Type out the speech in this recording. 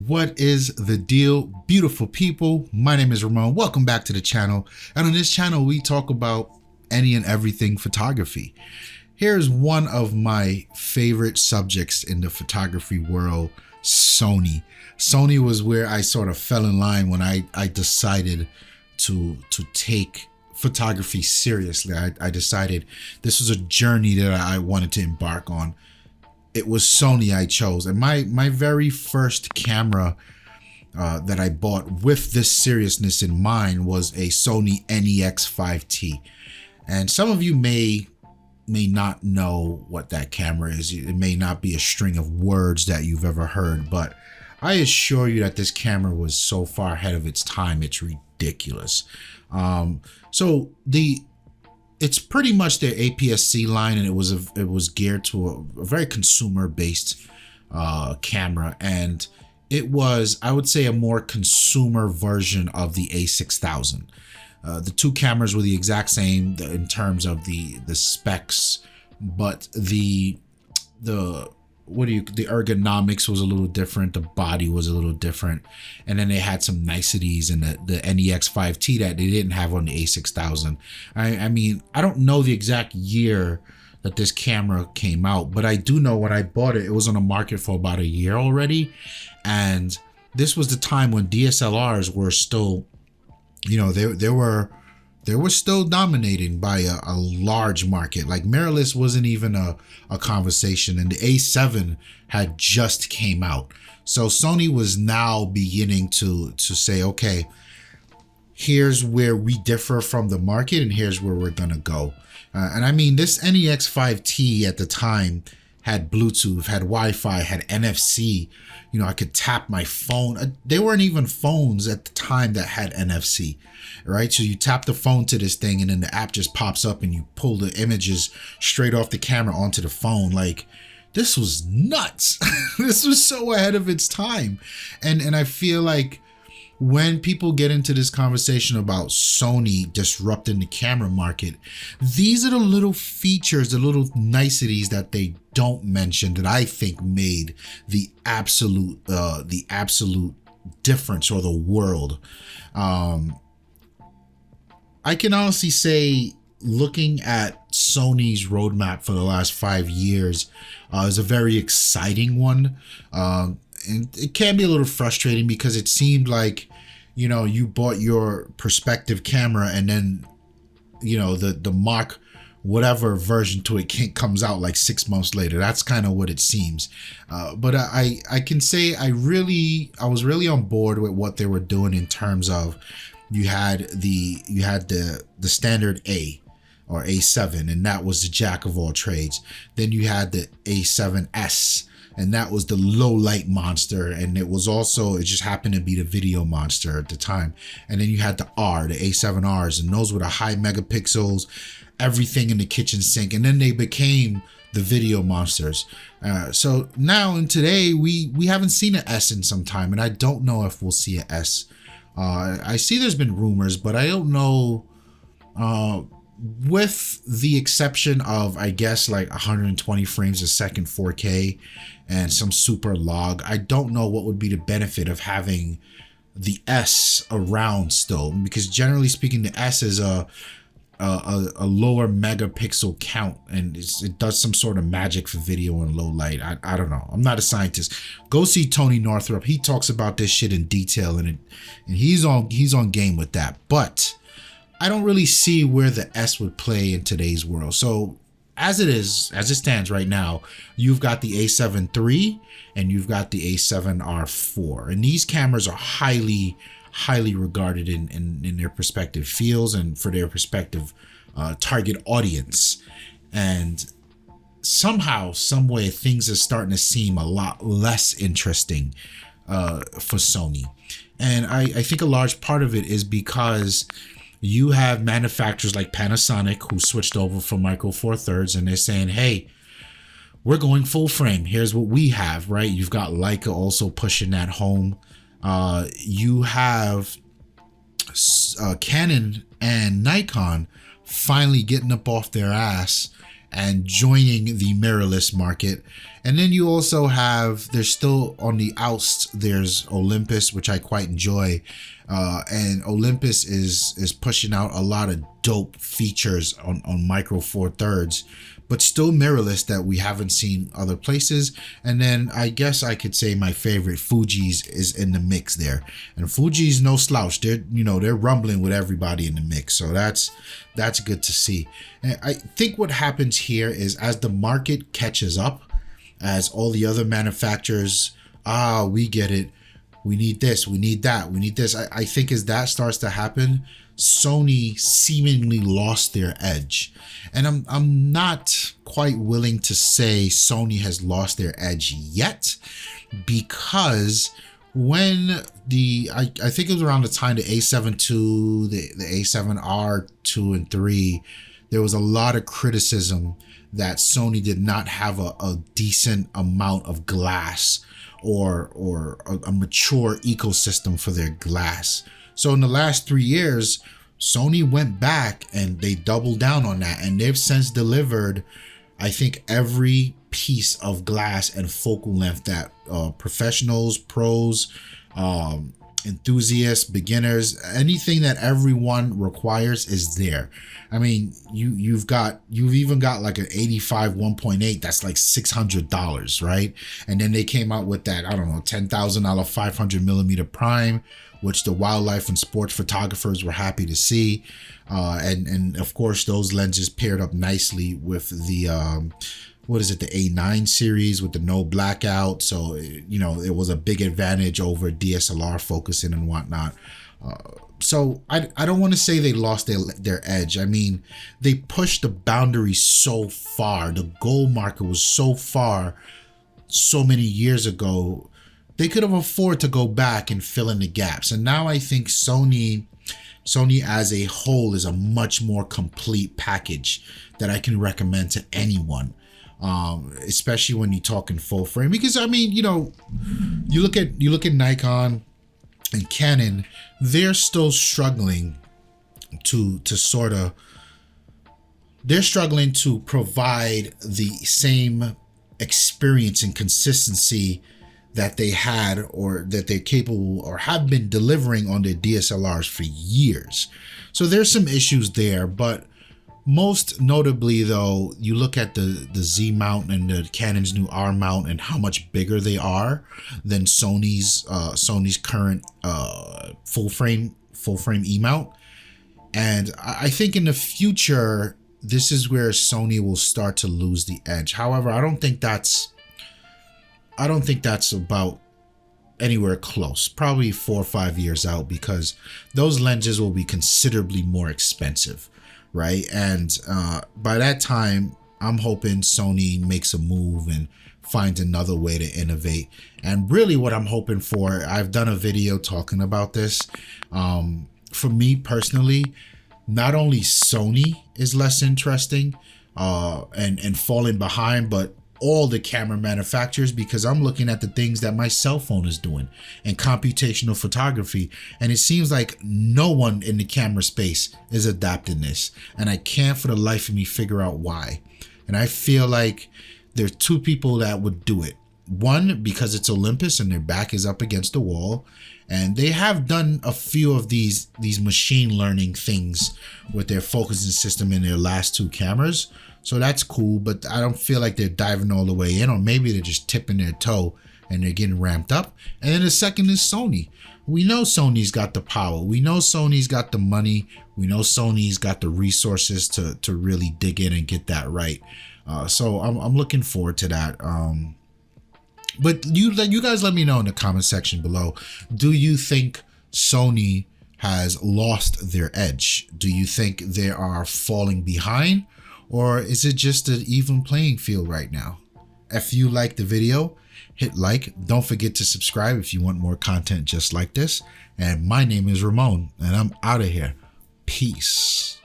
What is the deal, beautiful people? My name is Ramon. Welcome back to the channel. And on this channel, we talk about any and everything photography. Here's one of my favorite subjects in the photography world, Sony. Sony was where I sort of fell in line when I decided to take photography seriously. I decided this was a journey that I wanted to embark on. It was Sony I chose, and my very first camera that I bought with this seriousness in mind was a Sony NEX5T. And some of you may not know what that camera is. It may not be a string of words that you've ever heard, but I assure you that this camera was so far ahead of its time, it's ridiculous. It's pretty much their APS-C line, and it was geared to a very consumer-based camera, and it was, I would say, a more consumer version of the A6000. The two cameras were the exact same in terms of the specs, but the ergonomics was a little different, the body was a little different, and then they had some niceties in the NEX5T that they didn't have on the A6000. I mean, I don't know the exact year that this camera came out, but I do know when I bought it, it was on the market for about a year already, and this was the time when DSLRs were still, you know, they were still dominating by a large market. Like mirrorless wasn't even a conversation, and the A7 had just came out. So Sony was now beginning to say, okay, here's where we differ from the market, and here's where we're gonna go. And I mean, this NEX5T at the time had Bluetooth, had Wi-Fi, had NFC. You know, I could tap my phone. There weren't even phones at the time that had NFC, right? So you tap the phone to this thing, and then the app just pops up, and you pull the images straight off the camera onto the phone. Like, this was nuts. This was so ahead of its time. And I feel like when people get into this conversation about Sony disrupting the camera market, these are the little features, the little niceties that they don't mention that I think made the absolute difference, or the world. I can honestly say, looking at Sony's roadmap for the last 5 years is a very exciting one. And it can be a little frustrating because it seemed like, you know, you bought your perspective camera, and then, you know, the Mach whatever version to it comes out like 6 months later. That's kind of what it seems. But I can say I was really on board with what they were doing in terms of you had the standard A or A7, and that was the jack of all trades. Then you had the A7S, and that was the low light monster, and it just happened to be the video monster at the time. And then you had the A7Rs, and those were the high megapixels, everything in the kitchen sink, and then they became the video monsters. So now and today we haven't seen an S in some time, and I don't know if we'll see an S. I see there's been rumors, but I don't know, with the exception of, I guess, like 120 frames a second 4K and some super log. I don't know what would be the benefit of having the S around still, because generally speaking, the S is a lower megapixel count, and it does some sort of magic for video in low light. I don't know. I'm not a scientist. Go see Tony Northrup. He talks about this shit in detail, and he's on game with that. But I don't really see where the S would play in today's world. So as it stands right now, you've got the A7 III and you've got the A7R4, and these cameras are highly regarded in their respective fields and for their respective target audience. And somehow, some way, things are starting to seem a lot less interesting for Sony. And I think a large part of it is because you have manufacturers like Panasonic who switched over from Micro Four Thirds, and they're saying, hey, we're going full frame. Here's what we have, right? You've got Leica also pushing that home. You have Canon and Nikon finally getting up off their ass and joining the mirrorless market. And then you also have, there's still on the outs, there's Olympus, which I quite enjoy. And Olympus is pushing out a lot of dope features on Micro Four Thirds, but still mirrorless that we haven't seen other places. And then I guess I could say my favorite, Fuji's, is in the mix there. And Fuji's no slouch. They're rumbling with everybody in the mix. So that's good to see. And I think what happens here is, as the market catches up, as all the other manufacturers, we get it, we need this, we need that, we need this. I think as that starts to happen, Sony seemingly lost their edge. And I'm not quite willing to say Sony has lost their edge yet, because when I think it was around the time the A7 II, the A7R 2 and 3, there was a lot of criticism that Sony did not have a decent amount of glass or a mature ecosystem for their glass. So in the last 3 years, Sony went back and they doubled down on that, and they've since delivered, I think, every piece of glass and focal length that professionals, pros, enthusiasts, beginners, anything that everyone requires is there. I mean, you've even got like an 85 1.8 that's like $600, right? And then they came out with that, I don't know, $10,000 500 millimeter prime, which the wildlife and sports photographers were happy to see. And of course, those lenses paired up nicely with the the A9 series with the no blackout. So, it was a big advantage over DSLR focusing and whatnot. So I don't want to say they lost their edge. I mean, they pushed the boundaries so far. The gold market was so far so many years ago. They could have afforded to go back and fill in the gaps. And now I think Sony as a whole is a much more complete package that I can recommend to anyone. Especially when you're talking full frame, because I mean, you look at Nikon and Canon, they're still struggling to provide the same experience and consistency that they had, or that they're capable or have been delivering on their DSLRs for years. So there's some issues there, but most notably though, you look at the Z mount and the Canon's new R mount and how much bigger they are than Sony's current full frame E mount. And I think in the future, this is where Sony will start to lose the edge. However, I don't think that's about anywhere close, probably 4 or 5 years out, because those lenses will be considerably more expensive, right? And by that time, I'm hoping Sony makes a move and finds another way to innovate. And really what I'm hoping for, I've done a video talking about this. For me personally, not only Sony is less interesting and falling behind, but all the camera manufacturers, because I'm looking at the things that my cell phone is doing and computational photography, and it seems like no one in the camera space is adapting this, and I can't for the life of me figure out why. And I feel like there's two people that would do it. One, because it's Olympus and their back is up against the wall, and they have done a few of these machine learning things with their focusing system in their last two cameras. So that's cool, but I don't feel like they're diving all the way in, or maybe they're just tipping their toe and they're getting ramped up. And then the second is Sony. We know Sony's got the power. We know Sony's got the money. We know Sony's got the resources to really dig in and get that right. So I'm looking forward to that. But you guys let me know in the comment section below. Do you think Sony has lost their edge? Do you think they are falling behind? Or is it just an even playing field right now? If you liked the video, hit like. Don't forget to subscribe if you want more content just like this. And my name is Ramon, and I'm out of here. Peace.